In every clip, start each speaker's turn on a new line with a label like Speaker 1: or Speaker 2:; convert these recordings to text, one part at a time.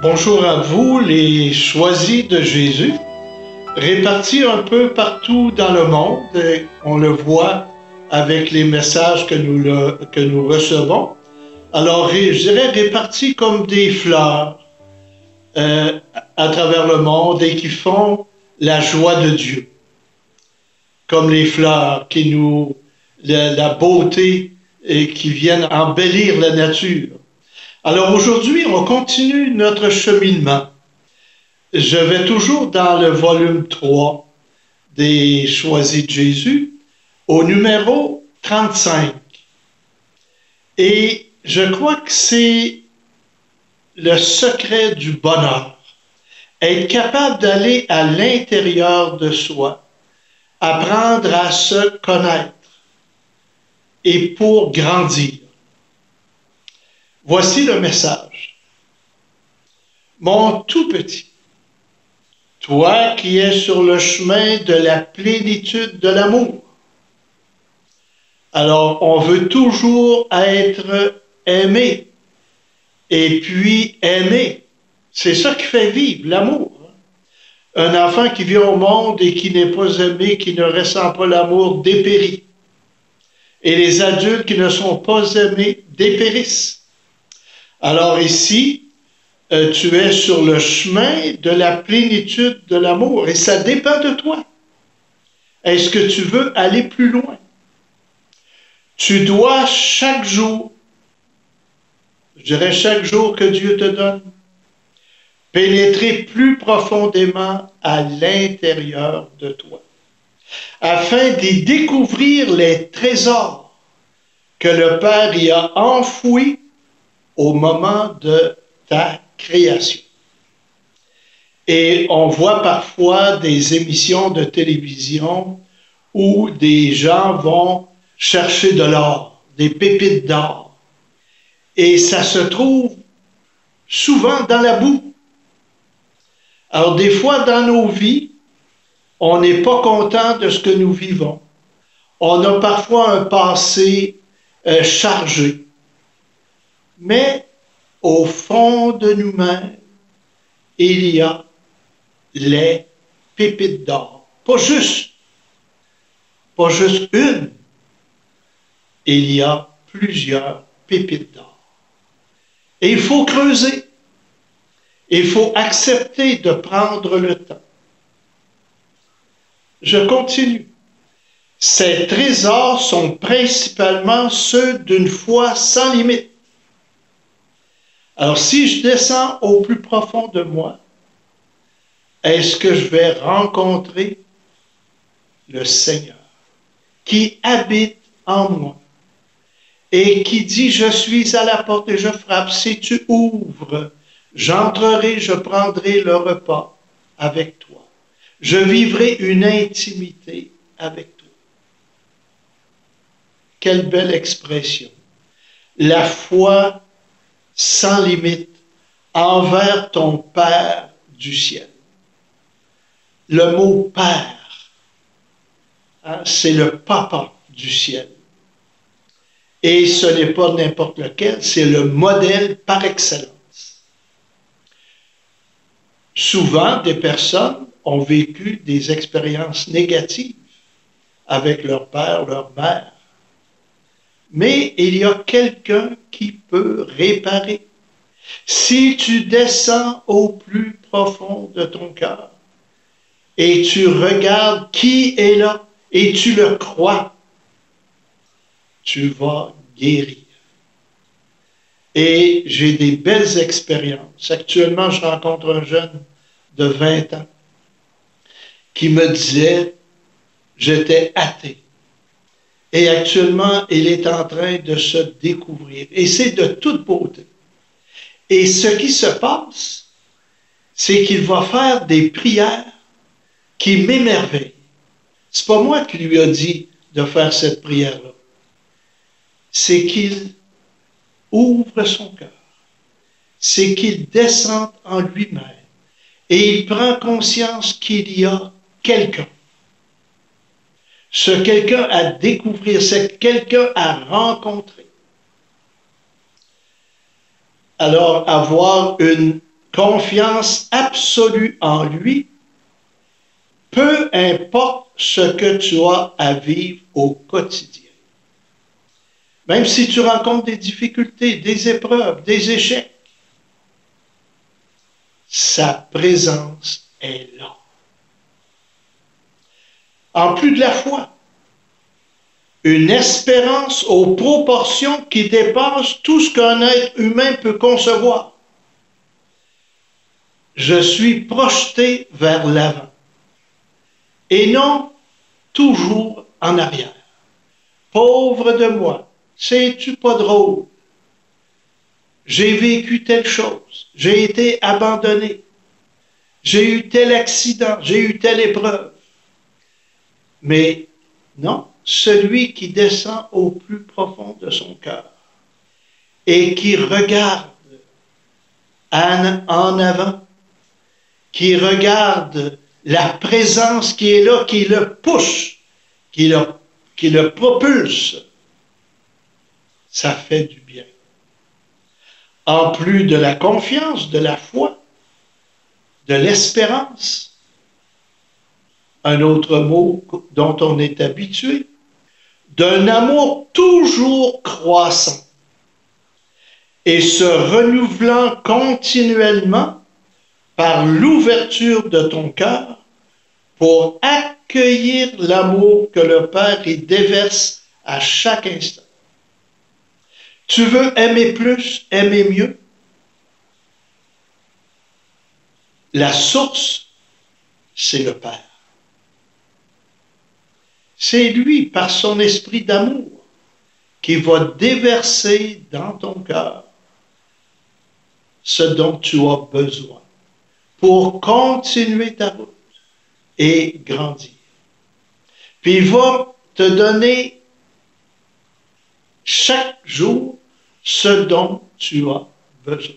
Speaker 1: Bonjour à vous, les choisis de Jésus, répartis un peu partout dans le monde. On le voit avec les messages que nous recevons. Alors, je dirais répartis comme des fleurs à travers le monde et qui font la joie de Dieu. Comme les fleurs la beauté et qui viennent embellir la nature. Alors aujourd'hui, on continue notre cheminement. Je vais toujours dans le volume 3 des Choisis de Jésus, au numéro 35. Et je crois que c'est le secret du bonheur. Être capable d'aller à l'intérieur de soi, apprendre à se connaître et pour grandir. Voici le message. Mon tout petit, toi qui es sur le chemin de la plénitude de l'amour. Alors, on veut toujours être aimé et puis aimer. C'est ça qui fait vivre l'amour. Un enfant qui vient au monde et qui n'est pas aimé, qui ne ressent pas l'amour, dépérit. Et les adultes qui ne sont pas aimés dépérissent. Alors ici, tu es sur le chemin de la plénitude de l'amour et ça dépend de toi. Est-ce que tu veux aller plus loin? Tu dois chaque jour, je dirais chaque jour que Dieu te donne, pénétrer plus profondément à l'intérieur de toi, afin d'y découvrir les trésors que le Père y a enfouis au moment de ta création. Et on voit parfois des émissions de télévision où des gens vont chercher de l'or, des pépites d'or. Et ça se trouve souvent dans la boue. Alors des fois dans nos vies, on n'est pas content de ce que nous vivons. On a parfois un passé chargé. Mais au fond de nous-mêmes, il y a les pépites d'or. Pas juste une. Il y a plusieurs pépites d'or. Et il faut creuser. Il faut accepter de prendre le temps. Je continue. Ces trésors sont principalement ceux d'une foi sans limite. Alors, si je descends au plus profond de moi, est-ce que je vais rencontrer le Seigneur qui habite en moi et qui dit, je suis à la porte et je frappe, si tu ouvres, j'entrerai, je prendrai le repas avec toi. Je vivrai une intimité avec toi. Quelle belle expression. La foi sans limite envers ton Père du ciel. Le mot Père, c'est le Papa du ciel. Et ce n'est pas n'importe lequel, c'est le modèle par excellence. Souvent, des personnes ont vécu des expériences négatives avec leur père, leur mère. Mais il y a quelqu'un qui peut réparer. Si tu descends au plus profond de ton cœur et tu regardes qui est là et tu le crois, tu vas guérir. Et j'ai des belles expériences. Actuellement, je rencontre un jeune de 20 ans qui me disait, j'étais athée. Et actuellement, il est en train de se découvrir. Et c'est de toute beauté. Et ce qui se passe, c'est qu'il va faire des prières qui m'émerveillent. C'est pas moi qui lui ai dit de faire cette prière-là. C'est qu'il ouvre son cœur. C'est qu'il descende en lui-même. Et il prend conscience qu'il y a quelqu'un. Ce quelqu'un à découvrir, c'est quelqu'un à rencontrer. Alors, avoir une confiance absolue en lui, peu importe ce que tu as à vivre au quotidien. Même si tu rencontres des difficultés, des épreuves, des échecs, sa présence est là. En plus de la foi, une espérance aux proportions qui dépassent tout ce qu'un être humain peut concevoir. Je suis projeté vers l'avant et non toujours en arrière. Pauvre de moi, c'est-tu pas drôle? J'ai vécu telle chose, j'ai été abandonné, j'ai eu tel accident, j'ai eu telle épreuve. Mais non, celui qui descend au plus profond de son cœur et qui regarde en avant, qui regarde la présence qui est là, qui le pousse, qui le propulse, ça fait du bien. En plus de la confiance, de la foi, de l'espérance, un autre mot dont on est habitué, d'un amour toujours croissant et se renouvelant continuellement par l'ouverture de ton cœur pour accueillir l'amour que le Père y déverse à chaque instant. Tu veux aimer plus, aimer mieux? La source, c'est le Père. C'est lui, par son esprit d'amour, qui va déverser dans ton cœur ce dont tu as besoin pour continuer ta route et grandir. Puis il va te donner chaque jour ce dont tu as besoin.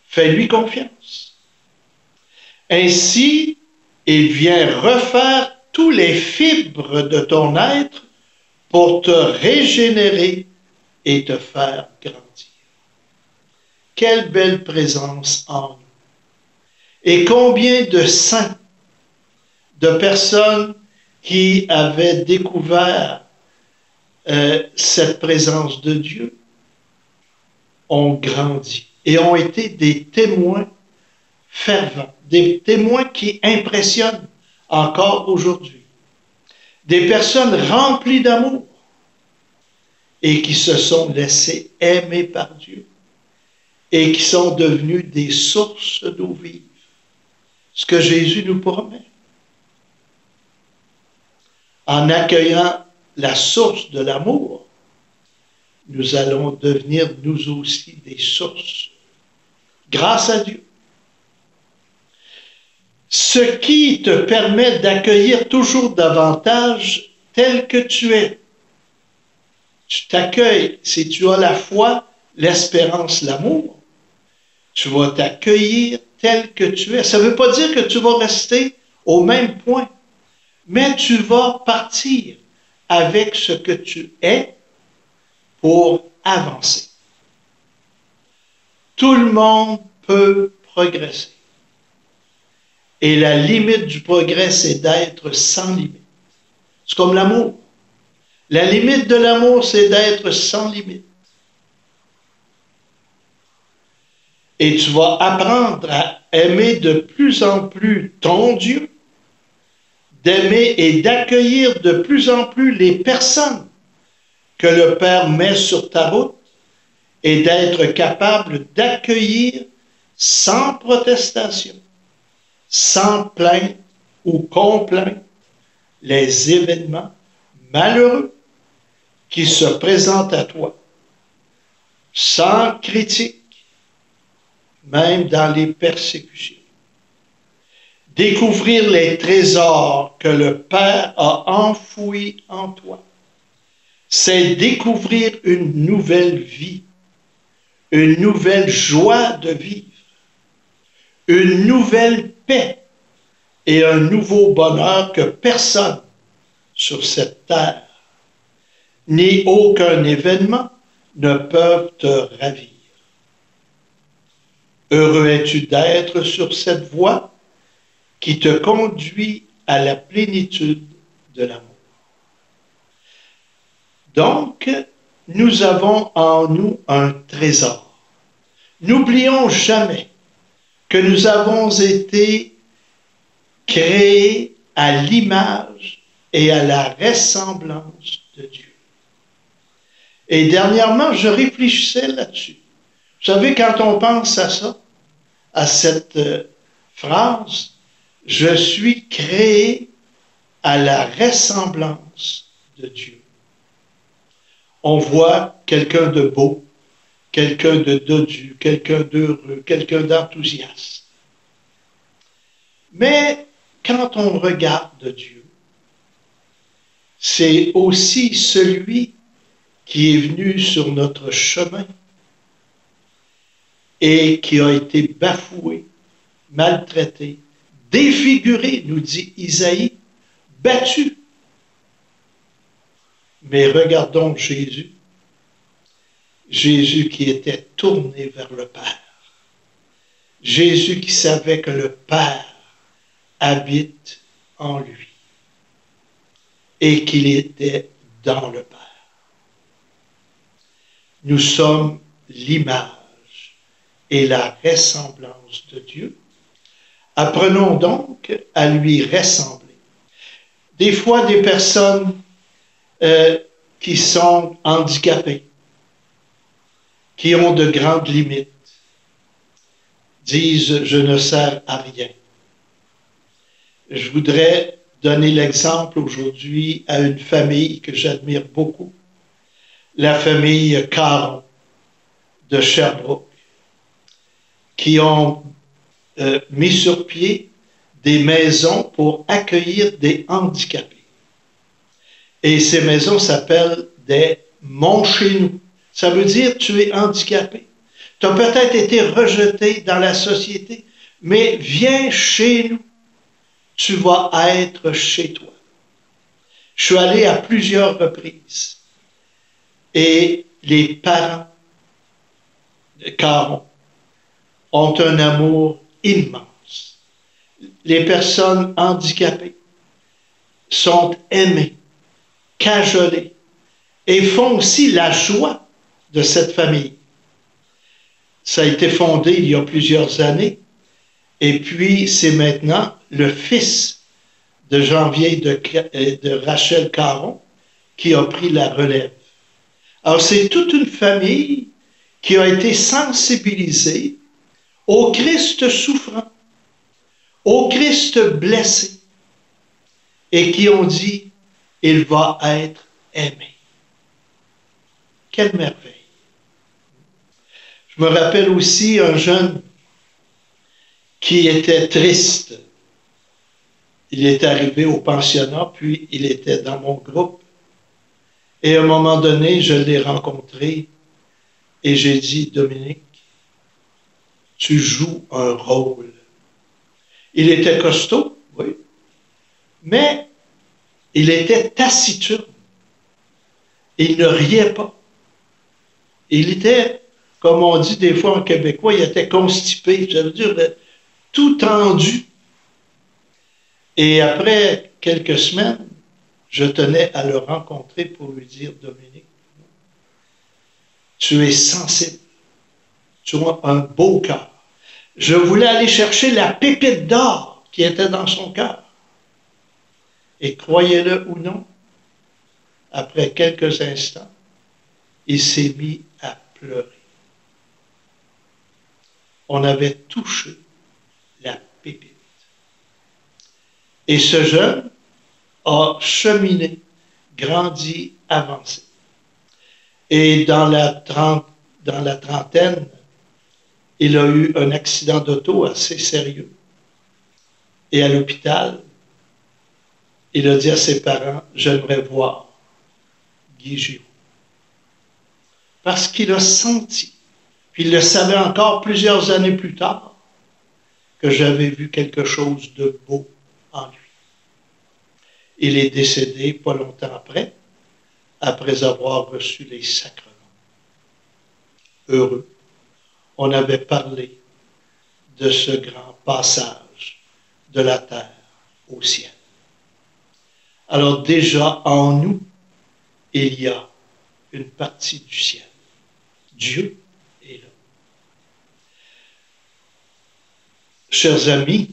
Speaker 1: Fais-lui confiance. Ainsi, il vient refaire tous les fibres de ton être pour te régénérer et te faire grandir. Quelle belle présence en nous. Et combien de saints, de personnes qui avaient découvert cette présence de Dieu ont grandi et ont été des témoins fervents, des témoins qui impressionnent encore aujourd'hui. Des personnes remplies d'amour et qui se sont laissées aimer par Dieu et qui sont devenues des sources d'eau vive. Ce que Jésus nous promet. En accueillant la source de l'amour, nous allons devenir nous aussi des sources, grâce à Dieu. Ce qui te permet d'accueillir toujours davantage tel que tu es. Tu t'accueilles, si tu as la foi, l'espérance, l'amour, tu vas t'accueillir tel que tu es. Ça ne veut pas dire que tu vas rester au même point, mais tu vas partir avec ce que tu es pour avancer. Tout le monde peut progresser. Et la limite du progrès, c'est d'être sans limite. C'est comme l'amour. La limite de l'amour, c'est d'être sans limite. Et tu vas apprendre à aimer de plus en plus ton Dieu, d'aimer et d'accueillir de plus en plus les personnes que le Père met sur ta route et d'être capable d'accueillir sans protestation, sans plainte ou complainte les événements malheureux qui se présentent à toi, sans critique, même dans les persécutions. Découvrir les trésors que le Père a enfouis en toi, c'est découvrir une nouvelle vie, une nouvelle joie de vivre, une nouvelle paix et un nouveau bonheur que personne sur cette terre, ni aucun événement ne peuvent te ravir. Heureux es-tu d'être sur cette voie qui te conduit à la plénitude de l'amour. Donc, nous avons en nous un trésor. N'oublions jamais que nous avons été créés à l'image et à la ressemblance de Dieu. Et dernièrement, je réfléchissais là-dessus. Vous savez, quand on pense à ça, à cette phrase, je suis créé à la ressemblance de Dieu. On voit quelqu'un de beau, quelqu'un de dodu, quelqu'un d'heureux, quelqu'un d'enthousiaste. Mais quand on regarde Dieu, c'est aussi celui qui est venu sur notre chemin et qui a été bafoué, maltraité, défiguré, nous dit Isaïe, battu. Mais regardons Jésus, Jésus qui était tourné vers le Père, Jésus qui savait que le Père habite en lui et qu'il était dans le Père. Nous sommes l'image et la ressemblance de Dieu. Apprenons donc à lui ressembler. Des fois, des personnes qui sont handicapées, qui ont de grandes limites, disent « je ne sers à rien ». Je voudrais donner l'exemple aujourd'hui à une famille que j'admire beaucoup, la famille Caron de Sherbrooke, qui ont mis sur pied des maisons pour accueillir des handicapés. Et ces maisons s'appellent des monts chez nous. Ça veut dire tu es handicapé. Tu as peut-être été rejeté dans la société, mais viens chez nous. Tu vas être chez toi. Je suis allé à plusieurs reprises et les parents de Caron ont un amour immense. Les personnes handicapées sont aimées, cajolées et font aussi la joie de cette famille. Ça a été fondé il y a plusieurs années et puis c'est maintenant le fils de Janvier de Rachel Caron qui a pris la relève. Alors c'est toute une famille qui a été sensibilisée au Christ souffrant, au Christ blessé et qui ont dit « il va être aimé ». Quelle merveille! Je me rappelle aussi un jeune qui était triste. Il est arrivé au pensionnat, puis il était dans mon groupe. Et à un moment donné, je l'ai rencontré et j'ai dit, Dominique, tu joues un rôle. Il était costaud, oui, mais il était taciturne. Il ne riait pas. Il était, comme on dit des fois en québécois, il était constipé, ça veut dire tout tendu. Et après quelques semaines, je tenais à le rencontrer pour lui dire, Dominique, tu es sensible, tu as un beau cœur. Je voulais aller chercher la pépite d'or qui était dans son cœur. Et croyez-le ou non, après quelques instants, il s'est mis à pleurer. On avait touché la pépite. Et ce jeune a cheminé, grandi, avancé. Et dans la trentaine, il a eu un accident d'auto assez sérieux. Et à l'hôpital, il a dit à ses parents, j'aimerais voir Guy Giroux. Parce qu'il a senti, puis il le savait encore plusieurs années plus tard, que j'avais vu quelque chose de beau en lui. Il est décédé pas longtemps après avoir reçu les sacrements. Heureux. On avait parlé de ce grand passage de la terre au ciel. Alors déjà, en nous, il y a une partie du ciel. Dieu est là. Chers amis,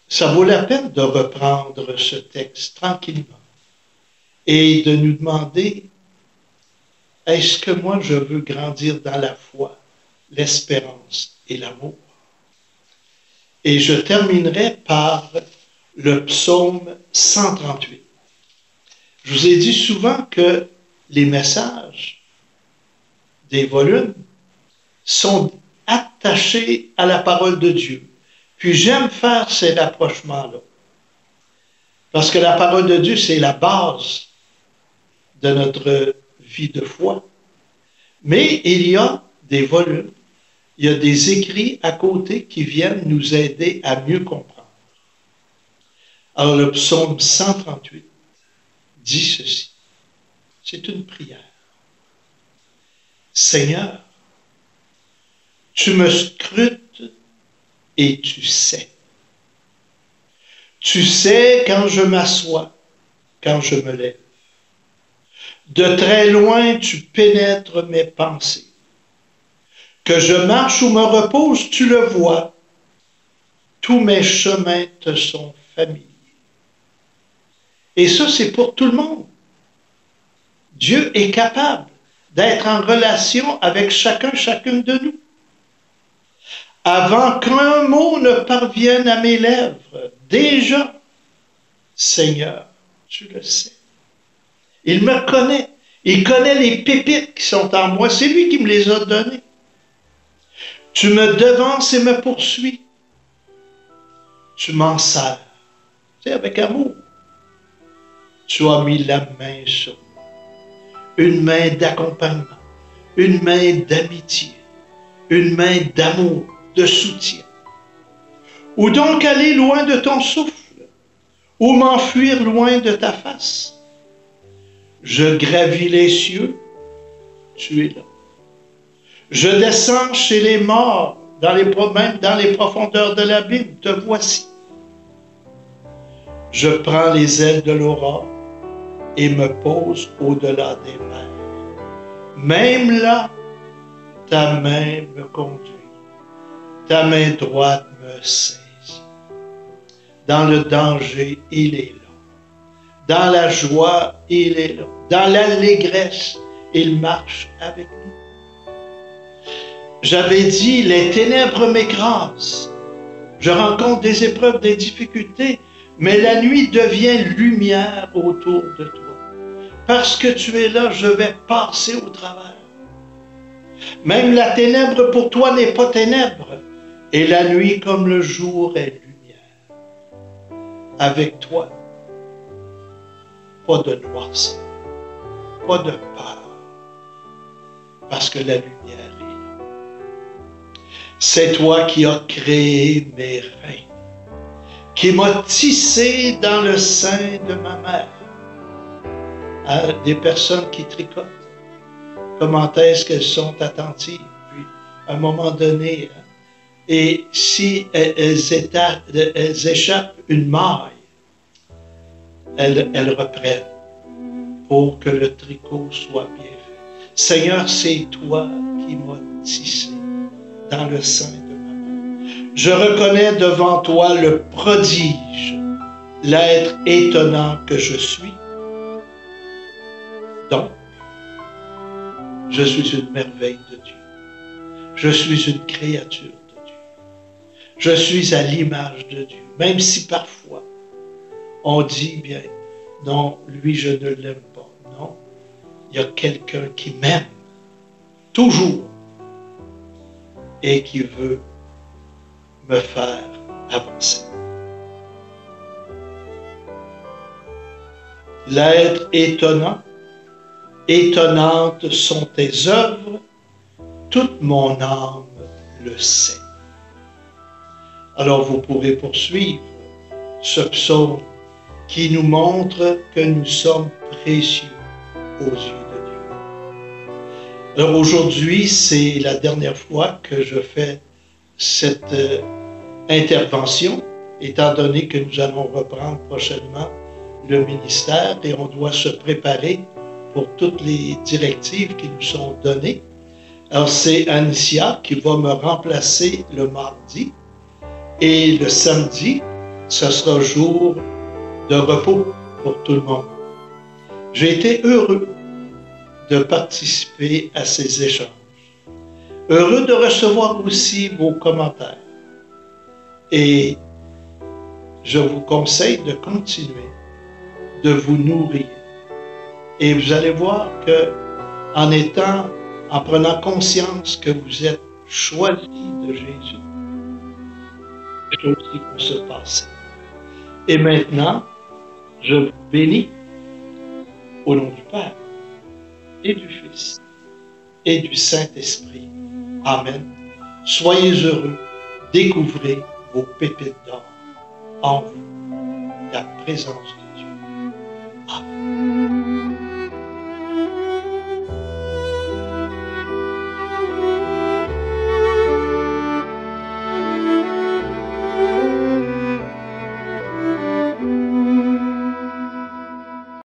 Speaker 1: ça vaut la peine de reprendre ce texte tranquillement et de nous demander, est-ce que moi je veux grandir dans la foi, l'espérance et l'amour? Et je terminerai par le psaume 138. Je vous ai dit souvent que les messages des volumes sont attachés à la parole de Dieu. Puis j'aime faire cet approchement-là. Parce que la parole de Dieu, c'est la base de notre vie de foi. Mais il y a des volumes, il y a des écrits à côté qui viennent nous aider à mieux comprendre. Alors le psaume 138 dit ceci. C'est une prière. Seigneur, tu me scrutes et tu sais. Tu sais quand je m'assois, quand je me lève. De très loin, tu pénètres mes pensées. Que je marche ou me repose, tu le vois. Tous mes chemins te sont familiers. Et ça, c'est pour tout le monde. Dieu est capable d'être en relation avec chacune de nous. Avant qu'un mot ne parvienne à mes lèvres, déjà, Seigneur, tu le sais. Il me connaît. Il connaît les pépites qui sont en moi. C'est lui qui me les a données. Tu me devances et me poursuis. Tu m'en sers. C'est avec amour. Tu as mis la main sur moi. Une main d'accompagnement. Une main d'amitié. Une main d'amour, de soutien. Ou donc aller loin de ton souffle. Ou m'enfuir loin de ta face. Je gravis les cieux, tu es là. Je descends chez les morts, même dans les profondeurs de l'abîme, te voici. Je prends les ailes de l'aurore et me pose au-delà des mers. Même là, ta main me conduit, ta main droite me saisit. Dans le danger, il est là. Dans la joie, il est là. Dans l'allégresse, il marche avec nous. J'avais dit, les ténèbres m'écrasent. Je rencontre des épreuves, des difficultés, mais la nuit devient lumière autour de toi. Parce que tu es là, je vais passer au travers. Même la ténèbre pour toi n'est pas ténèbre, et la nuit comme le jour est lumière. Avec toi, pas de noirceur, pas de peur, parce que la lumière est là. C'est toi qui as créé mes reins, qui m'as tissé dans le sein de ma mère. Des personnes qui tricotent, comment est-ce qu'elles sont attentives, puis à un moment donné, et si elles échappent une maille, elles reprennent pour que le tricot soit bien fait. Seigneur, c'est toi qui m'as tissé dans le sein de ma mère. Je reconnais devant toi le prodige, l'être étonnant que je suis. Donc, je suis une merveille de Dieu. Je suis une créature de Dieu. Je suis à l'image de Dieu, même si parfois on dit bien, non, lui je ne l'aime pas. Non, il y a quelqu'un qui m'aime, toujours, et qui veut me faire avancer. L'être étonnant, étonnantes sont tes œuvres, toute mon âme le sait. Alors vous pourrez poursuivre ce psaume qui nous montre que nous sommes précieux aux yeux de Dieu. Alors aujourd'hui, c'est la dernière fois que je fais cette intervention, étant donné que nous allons reprendre prochainement le ministère et on doit se préparer pour toutes les directives qui nous sont données. Alors, c'est Anicia qui va me remplacer le mardi et le samedi, ce sera jour de repos pour tout le monde. J'ai été heureux de participer à ces échanges. Heureux de recevoir aussi vos commentaires. Et je vous conseille de continuer de vous nourrir. Et vous allez voir que en prenant conscience que vous êtes choisi de Jésus, les choses qui vont se passer. Et maintenant, je vous bénis au nom du Père et du Fils et du Saint-Esprit. Amen. Soyez heureux, découvrez vos pépites d'or en vous, la présence de Dieu. Amen.